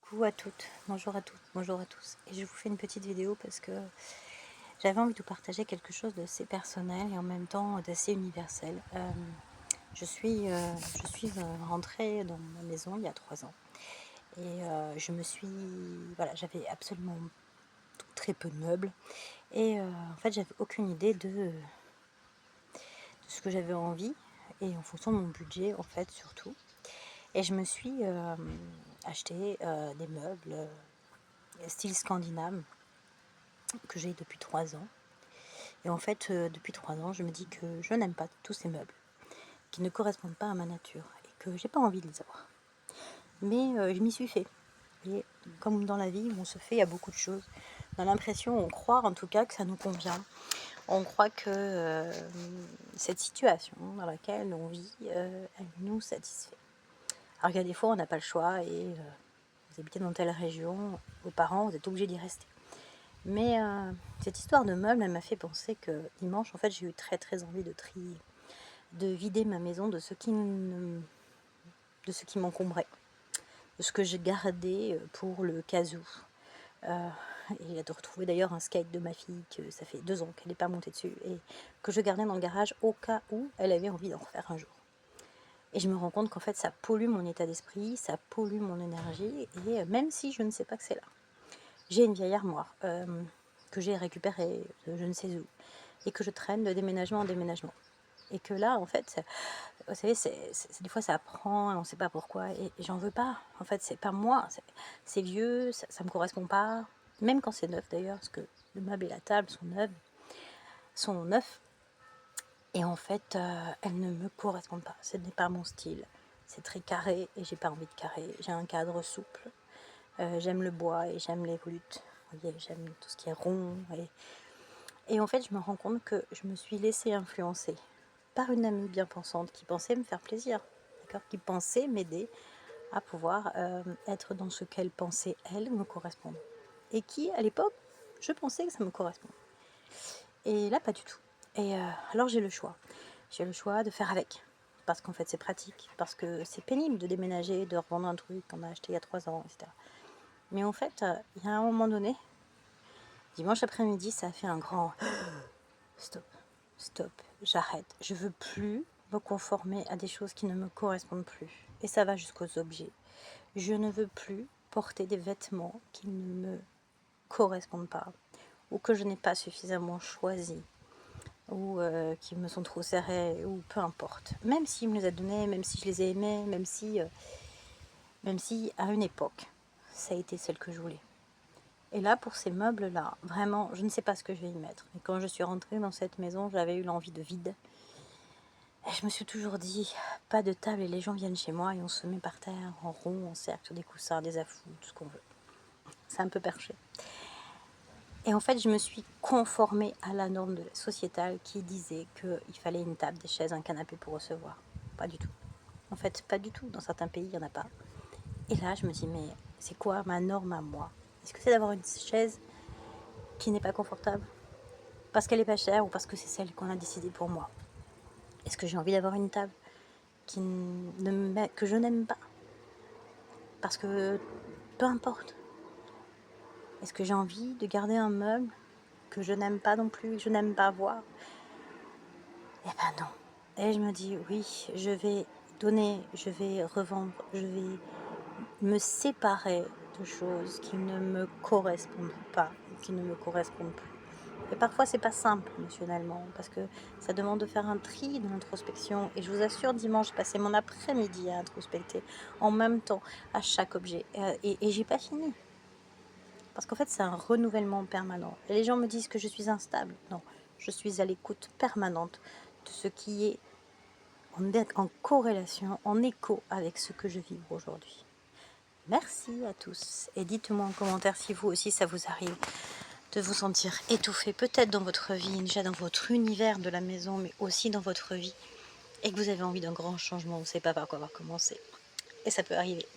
Coucou à toutes, bonjour à toutes, bonjour à tous. Et je vous fais une petite vidéo parce que j'avais envie de vous partager quelque chose d'assez personnel et en même temps d'assez universel. Je suis rentrée dans ma maison il y a 3 ans et je me suis, voilà, j'avais absolument très peu de meubles et en fait j'avais aucune idée de ce que j'avais envie et en fonction de mon budget en fait surtout. Et je me suis acheté des meubles style scandinave que j'ai depuis 3 ans. Et en fait, depuis 3 ans, je me dis que je n'aime pas tous ces meubles, qui ne correspondent pas à ma nature et que j'ai pas envie de les avoir. Mais je m'y suis fait. Et comme dans la vie, où on se fait à beaucoup de choses. On a l'impression, on croit en tout cas que ça nous convient. On croit que cette situation dans laquelle on vit, elle nous satisfait. Alors qu'il y a des fois, on n'a pas le choix et vous habitez dans telle région, vos parents, vous êtes obligés d'y rester. Mais cette histoire de meubles, elle m'a fait penser que dimanche, en fait, j'ai eu très très envie de trier, de vider ma maison de ce qui m'encombrait, de ce que j'ai gardé pour le cas où. Et de retrouver d'ailleurs un skate de ma fille, que ça fait 2 ans qu'elle n'est pas montée dessus, et que je gardais dans le garage au cas où elle avait envie d'en refaire un jour. Et je me rends compte qu'en fait, ça pollue mon état d'esprit, ça pollue mon énergie, et même si je ne sais pas que c'est là. J'ai une vieille armoire que j'ai récupérée de je ne sais où, et que je traîne de déménagement en déménagement. Et que là, en fait, vous savez, des fois ça prend, et on ne sait pas pourquoi, et j'en veux pas. En fait, c'est pas moi, c'est vieux, ça me correspond pas. Même quand c'est neuf d'ailleurs, parce que le meuble et la table sont neufs. Et en fait, elles ne me correspondent pas. Ce n'est pas mon style. C'est très carré et j'ai pas envie de carré. J'ai un cadre souple. J'aime le bois et j'aime les volutes. Vous voyez, j'aime tout ce qui est rond. Et en fait, je me rends compte que je me suis laissée influencer par une amie bien pensante qui pensait me faire plaisir, d'accord, qui pensait m'aider à pouvoir être dans ce qu'elle pensait, elle, me correspondre. Et qui, à l'époque, je pensais que ça me correspond. Et là, pas du tout. Et alors, j'ai le choix. J'ai le choix de faire avec. Parce qu'en fait, c'est pratique. Parce que c'est pénible de déménager, de revendre un truc qu'on a acheté il y a 3 ans, etc. Mais en fait, il y a un moment donné, dimanche après-midi, ça a fait un grand stop, stop, j'arrête. Je veux plus me conformer à des choses qui ne me correspondent plus. Et ça va jusqu'aux objets. Je ne veux plus porter des vêtements qui ne me correspondent pas, ou que je n'ai pas suffisamment choisi, ou qui me sont trop serrés, ou peu importe. Même s'il me les a donnés, même si je les ai aimés, même si à une époque, ça a été celle que je voulais. Et là, pour ces meubles-là, vraiment, je ne sais pas ce que je vais y mettre. Et quand je suis rentrée dans cette maison, j'avais eu l'envie de vide. Et je me suis toujours dit, pas de table et les gens viennent chez moi et on se met par terre, en rond, en cercle, sur des coussins, des affous, tout ce qu'on veut. C'est un peu perché. Et en fait, je me suis conformée à la norme sociétale qui disait qu'il fallait une table, des chaises, un canapé pour recevoir. Pas du tout. En fait, pas du tout. Dans certains pays, il n'y en a pas. Et là, je me dis, mais c'est quoi ma norme à moi? Est-ce que c'est d'avoir une chaise qui n'est pas confortable parce qu'elle est pas chère ou parce que c'est celle qu'on a décidée pour moi? Est-ce que j'ai envie d'avoir une table que je n'aime pas? Parce que peu importe. Est-ce que j'ai envie de garder un meuble que je n'aime pas non plus, que je n'aime pas voir? Eh ben non. Et je me dis, oui, je vais donner, je vais revendre, je vais me séparer de choses qui ne me correspondent pas, qui ne me correspondent plus. Et parfois, c'est pas simple émotionnellement, parce que ça demande de faire un tri de l'introspection. Et je vous assure, dimanche, j'ai passé mon après-midi à introspecter en même temps à chaque objet. Et j'ai pas fini. Parce qu'en fait, c'est un renouvellement permanent. Et les gens me disent que je suis instable. Non, je suis à l'écoute permanente de ce qui est en corrélation, en écho avec ce que je vis aujourd'hui. Merci à tous. Et dites-moi en commentaire si vous aussi ça vous arrive de vous sentir étouffé, peut-être dans votre vie, déjà dans votre univers de la maison, mais aussi dans votre vie, et que vous avez envie d'un grand changement, vous ne savez pas par quoi commencer. Et ça peut arriver.